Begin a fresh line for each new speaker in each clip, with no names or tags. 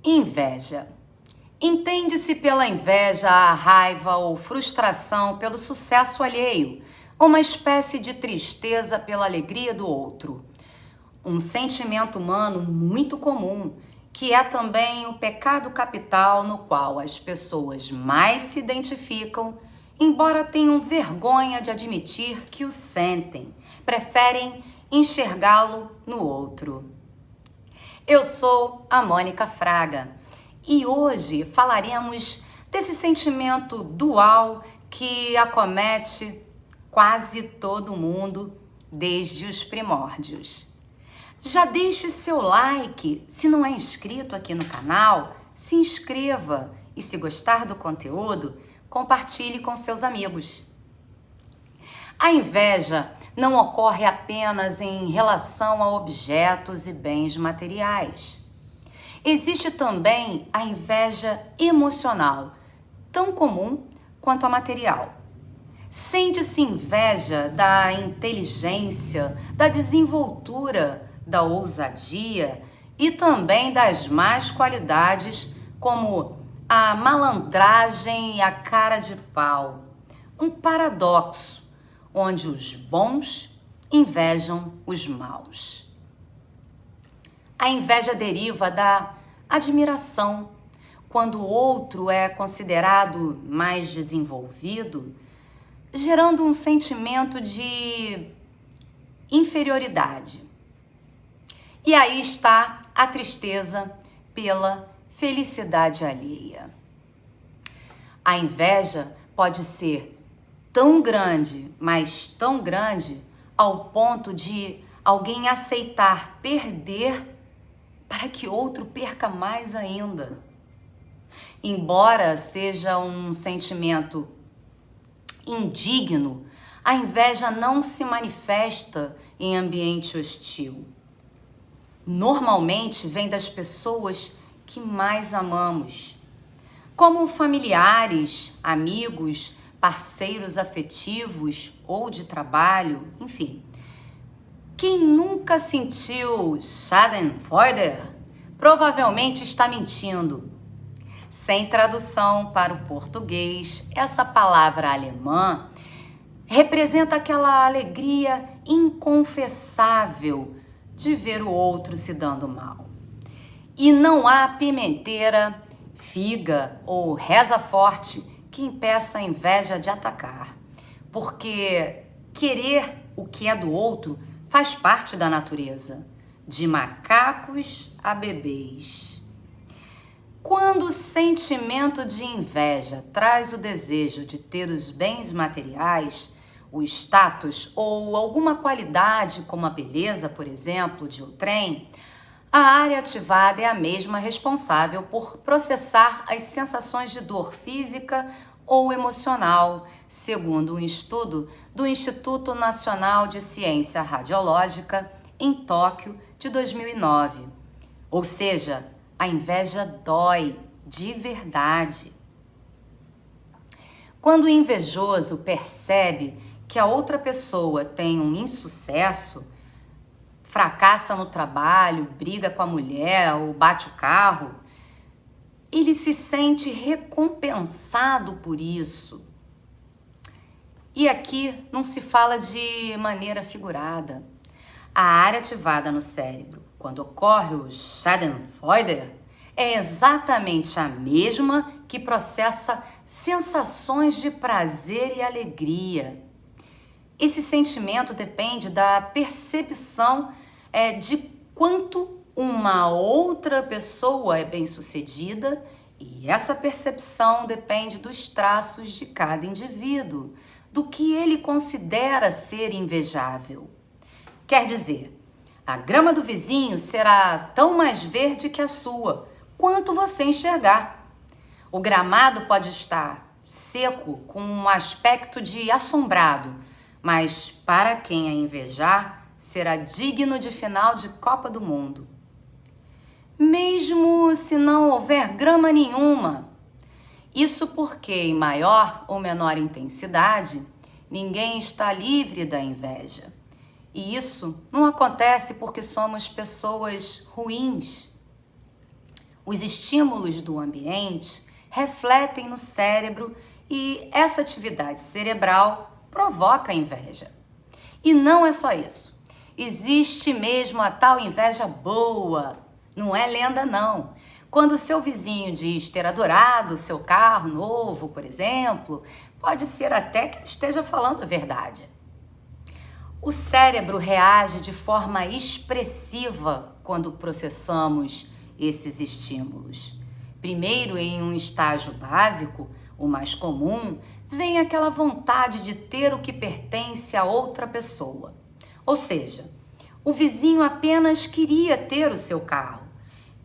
Inveja. Entende-se pela inveja a raiva ou frustração pelo sucesso alheio, uma espécie de tristeza pela alegria do outro. Um sentimento humano muito comum, que é também o pecado capital no qual as pessoas mais se identificam, embora tenham vergonha de admitir que o sentem, preferem enxergá-lo no outro. Eu sou a Mônica Fraga e hoje falaremos desse sentimento dual que acomete quase todo mundo desde os primórdios. Já deixe seu like, se não é inscrito aqui no canal, se inscreva e se gostar do conteúdo, compartilhe com seus amigos. A inveja não ocorre apenas em relação a objetos e bens materiais. Existe também a inveja emocional, tão comum quanto a material. Sente-se inveja da inteligência, da desenvoltura, da ousadia e também das más qualidades, como a malandragem e a cara de pau. Um paradoxo, onde os bons invejam os maus. A inveja deriva da admiração. Quando o outro é considerado mais desenvolvido, gerando um sentimento de inferioridade. E aí está a tristeza pela felicidade alheia. A inveja pode ser tão grande, mas tão grande, ao ponto de alguém aceitar perder para que outro perca mais ainda. Embora seja um sentimento indigno, a inveja não se manifesta em ambiente hostil. Normalmente vem das pessoas que mais amamos, como familiares, amigos, parceiros afetivos ou de trabalho, enfim. Quem nunca sentiu Schadenfreude provavelmente está mentindo. Sem tradução para o português, essa palavra alemã representa aquela alegria inconfessável de ver o outro se dando mal. E não há pimenteira, figa ou reza forte que impeça a inveja de atacar, porque querer o que é do outro faz parte da natureza, de macacos a bebês. Quando o sentimento de inveja traz o desejo de ter os bens materiais, o status ou alguma qualidade como a beleza, por exemplo, de outrem, a área ativada é a mesma responsável por processar as sensações de dor física ou emocional, segundo um estudo do Instituto Nacional de Ciência Radiológica em Tóquio de 2009. Ou seja, a inveja dói de verdade. Quando o invejoso percebe que a outra pessoa tem um insucesso, fracassa no trabalho, briga com a mulher ou bate o carro, ele se sente recompensado por isso. E aqui não se fala de maneira figurada. A área ativada no cérebro, quando ocorre o Schadenfreude, é exatamente a mesma que processa sensações de prazer e alegria. Esse sentimento depende da percepção de quanto uma outra pessoa é bem-sucedida, e essa percepção depende dos traços de cada indivíduo, do que ele considera ser invejável. Quer dizer, a grama do vizinho será tão mais verde que a sua, quanto você enxergar. O gramado pode estar seco, com um aspecto de assombrado, mas para quem a invejar, será digno de final de Copa do Mundo. Mesmo se não houver grama nenhuma. Isso porque, em maior ou menor intensidade, ninguém está livre da inveja. E isso não acontece porque somos pessoas ruins. Os estímulos do ambiente refletem no cérebro e essa atividade cerebral provoca inveja. E não é só isso. Existe mesmo a tal inveja boa. Não é lenda, não. Quando seu vizinho diz ter adorado seu carro novo, por exemplo, pode ser até que ele esteja falando a verdade. O cérebro reage de forma expressiva quando processamos esses estímulos. Primeiro, em um estágio básico, o mais comum, vem aquela vontade de ter o que pertence a outra pessoa. Ou seja, o vizinho apenas queria ter o seu carro.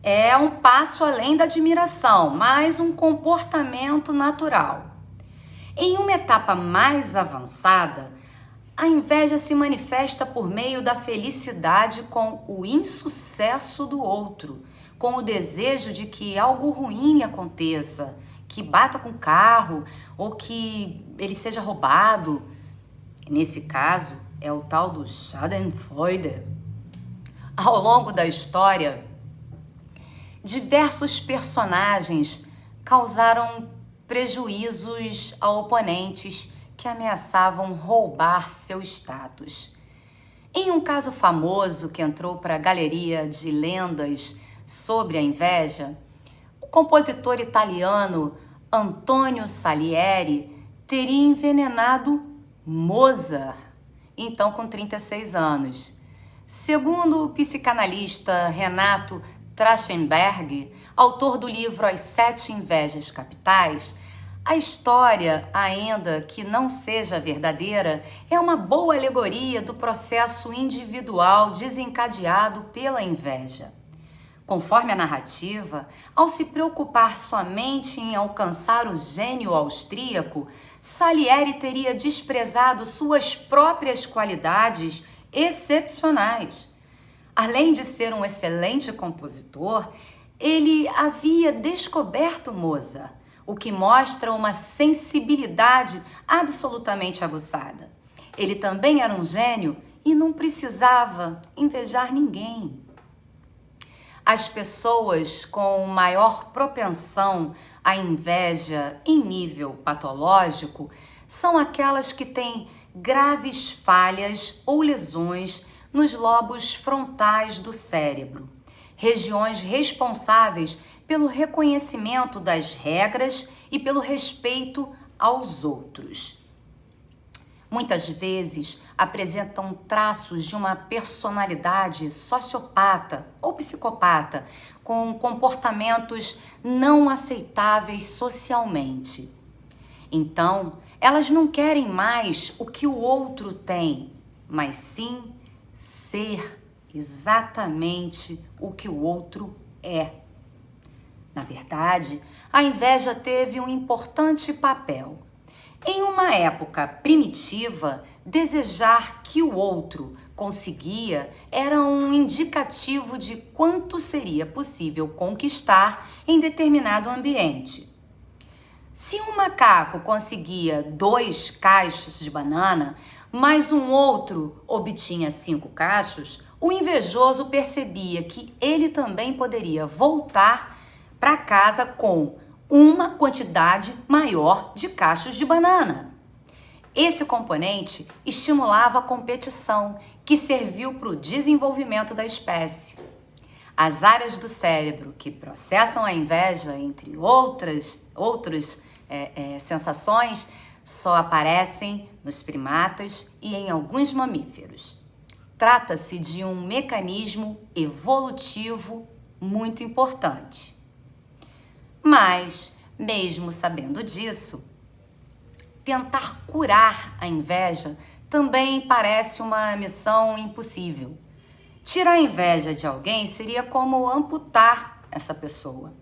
É um passo além da admiração, mas um comportamento natural. Em uma etapa mais avançada, a inveja se manifesta por meio da felicidade com o insucesso do outro, com o desejo de que algo ruim lhe aconteça, que bata com o carro ou que ele seja roubado. Nesse caso, é o tal do Schadenfreude. Ao longo da história, diversos personagens causaram prejuízos a oponentes que ameaçavam roubar seu status. Em um caso famoso que entrou para a galeria de lendas sobre a inveja, o compositor italiano Antonio Salieri teria envenenado Mozart, então com 36 anos. Segundo o psicanalista Renato Trachtenberg, autor do livro As 7 Invejas Capitais, a história, ainda que não seja verdadeira, é uma boa alegoria do processo individual desencadeado pela inveja. Conforme a narrativa, ao se preocupar somente em alcançar o gênio austríaco, Salieri teria desprezado suas próprias qualidades excepcionais. Além de ser um excelente compositor, ele havia descoberto Mozart, o que mostra uma sensibilidade absolutamente aguçada. Ele também era um gênio e não precisava invejar ninguém. As pessoas com maior propensão à inveja em nível patológico são aquelas que têm graves falhas ou lesões nos lobos frontais do cérebro, regiões responsáveis pelo reconhecimento das regras e pelo respeito aos outros. Muitas vezes apresentam traços de uma personalidade sociopata ou psicopata, com comportamentos não aceitáveis socialmente. Então, elas não querem mais o que o outro tem, mas sim ser exatamente o que o outro é. Na verdade, a inveja teve um importante papel. Em uma época primitiva, desejar que o outro conseguia era um indicativo de quanto seria possível conquistar em determinado ambiente. Se um macaco conseguia 2 cachos de banana, mas um outro obtinha 5 cachos, o invejoso percebia que ele também poderia voltar para casa com uma quantidade maior de cachos de banana. Esse componente estimulava a competição, que serviu para o desenvolvimento da espécie. As áreas do cérebro que processam a inveja, entre outras sensações, só aparecem nos primatas e em alguns mamíferos. Trata-se de um mecanismo evolutivo muito importante. Mas, mesmo sabendo disso, tentar curar a inveja também parece uma missão impossível. Tirar a inveja de alguém seria como amputar essa pessoa.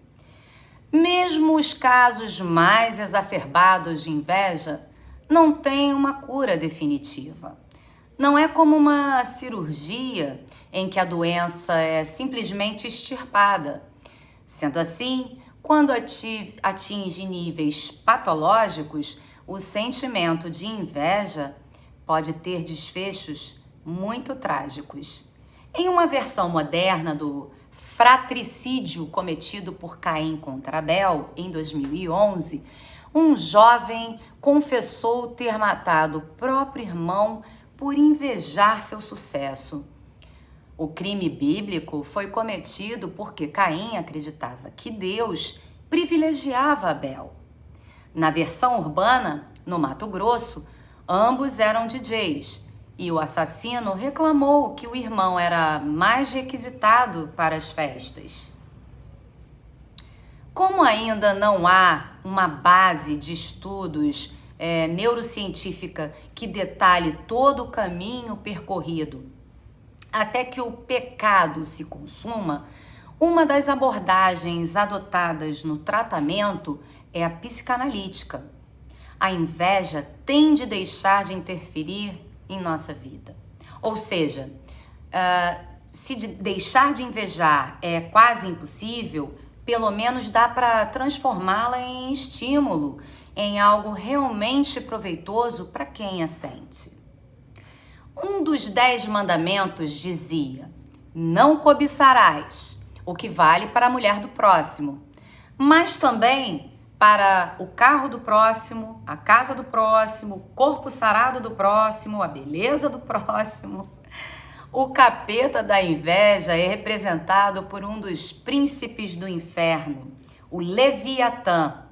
Mesmo os casos mais exacerbados de inveja não têm uma cura definitiva. Não é como uma cirurgia em que a doença é simplesmente extirpada. Sendo assim, quando atinge níveis patológicos, o sentimento de inveja pode ter desfechos muito trágicos. Em uma versão moderna do fratricídio cometido por Caim contra Abel em 2011, um jovem confessou ter matado o próprio irmão por invejar seu sucesso. O crime bíblico foi cometido porque Caim acreditava que Deus privilegiava Abel. Na versão urbana, no Mato Grosso, ambos eram DJs e o assassino reclamou que o irmão era mais requisitado para as festas. Como ainda não há uma base de estudos neurocientífica que detalhe todo o caminho percorrido até que o pecado se consuma, uma das abordagens adotadas no tratamento é a psicanalítica. A inveja tende a deixar de interferir em nossa vida. Ou seja, se deixar de invejar é quase impossível, pelo menos dá para transformá-la em estímulo, em algo realmente proveitoso para quem a sente. Um dos 10 mandamentos dizia: não cobiçarás, o que vale para a mulher do próximo, mas também para o carro do próximo, a casa do próximo, o corpo sarado do próximo, a beleza do próximo. O capeta da inveja é representado por um dos príncipes do inferno, o Leviatã.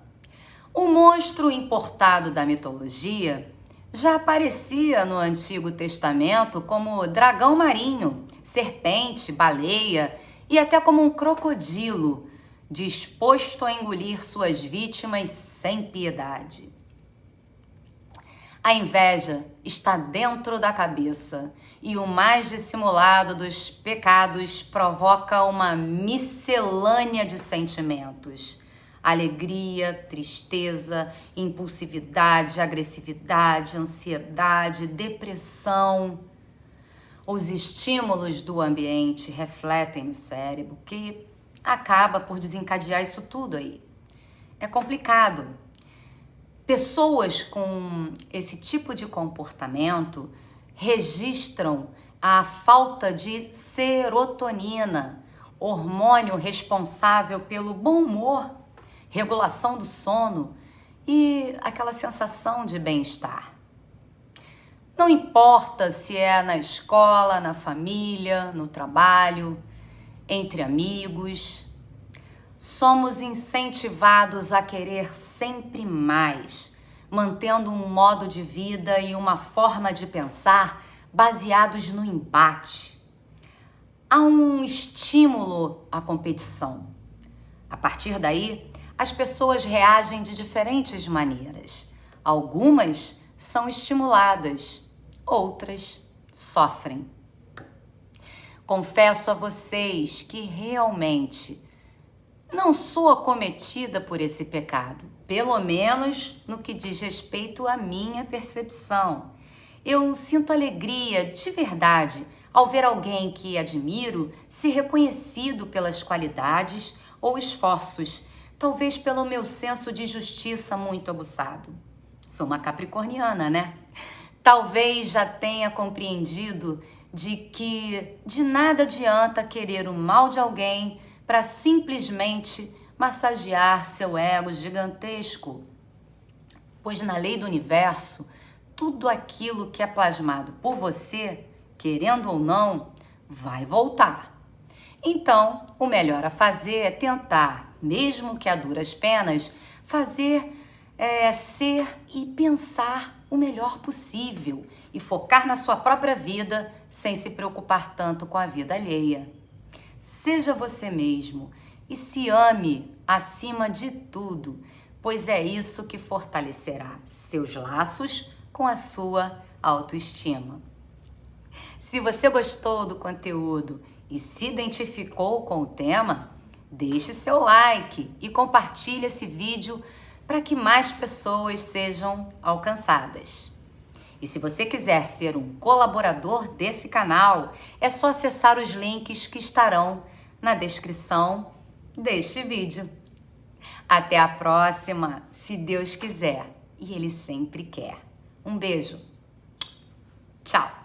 O monstro importado da mitologia já aparecia no Antigo Testamento como dragão marinho, serpente, baleia e até como um crocodilo, disposto a engolir suas vítimas sem piedade. A inveja está dentro da cabeça e o mais dissimulado dos pecados provoca uma miscelânea de sentimentos: alegria, tristeza, impulsividade, agressividade, ansiedade, depressão. Os estímulos do ambiente refletem no cérebro, que acaba por desencadear isso tudo aí. É complicado. Pessoas com esse tipo de comportamento registram a falta de serotonina, hormônio responsável pelo bom humor, regulação do sono e aquela sensação de bem-estar. Não importa se é na escola, na família, no trabalho, entre amigos, somos incentivados a querer sempre mais, mantendo um modo de vida e uma forma de pensar baseados no embate. Há um estímulo à competição. A partir daí, as pessoas reagem de diferentes maneiras. Algumas são estimuladas, outras sofrem. Confesso a vocês que realmente não sou acometida por esse pecado, pelo menos no que diz respeito à minha percepção. Eu sinto alegria de verdade ao ver alguém que admiro ser reconhecido pelas qualidades ou esforços, talvez pelo meu senso de justiça muito aguçado. Sou uma capricorniana, né? Talvez já tenha compreendido de que de nada adianta querer o mal de alguém para simplesmente massagear seu ego gigantesco. Pois na lei do universo, tudo aquilo que é plasmado por você, querendo ou não, vai voltar. Então, o melhor a fazer é tentar, mesmo que a duras penas, fazer ser e pensar o melhor possível e focar na sua própria vida sem se preocupar tanto com a vida alheia. Seja você mesmo e se ame acima de tudo, pois é isso que fortalecerá seus laços com a sua autoestima. Se você gostou do conteúdo e se identificou com o tema, deixe seu like e compartilhe esse vídeo para que mais pessoas sejam alcançadas. E se você quiser ser um colaborador desse canal, é só acessar os links que estarão na descrição deste vídeo. Até a próxima, se Deus quiser, e Ele sempre quer. Um beijo. Tchau.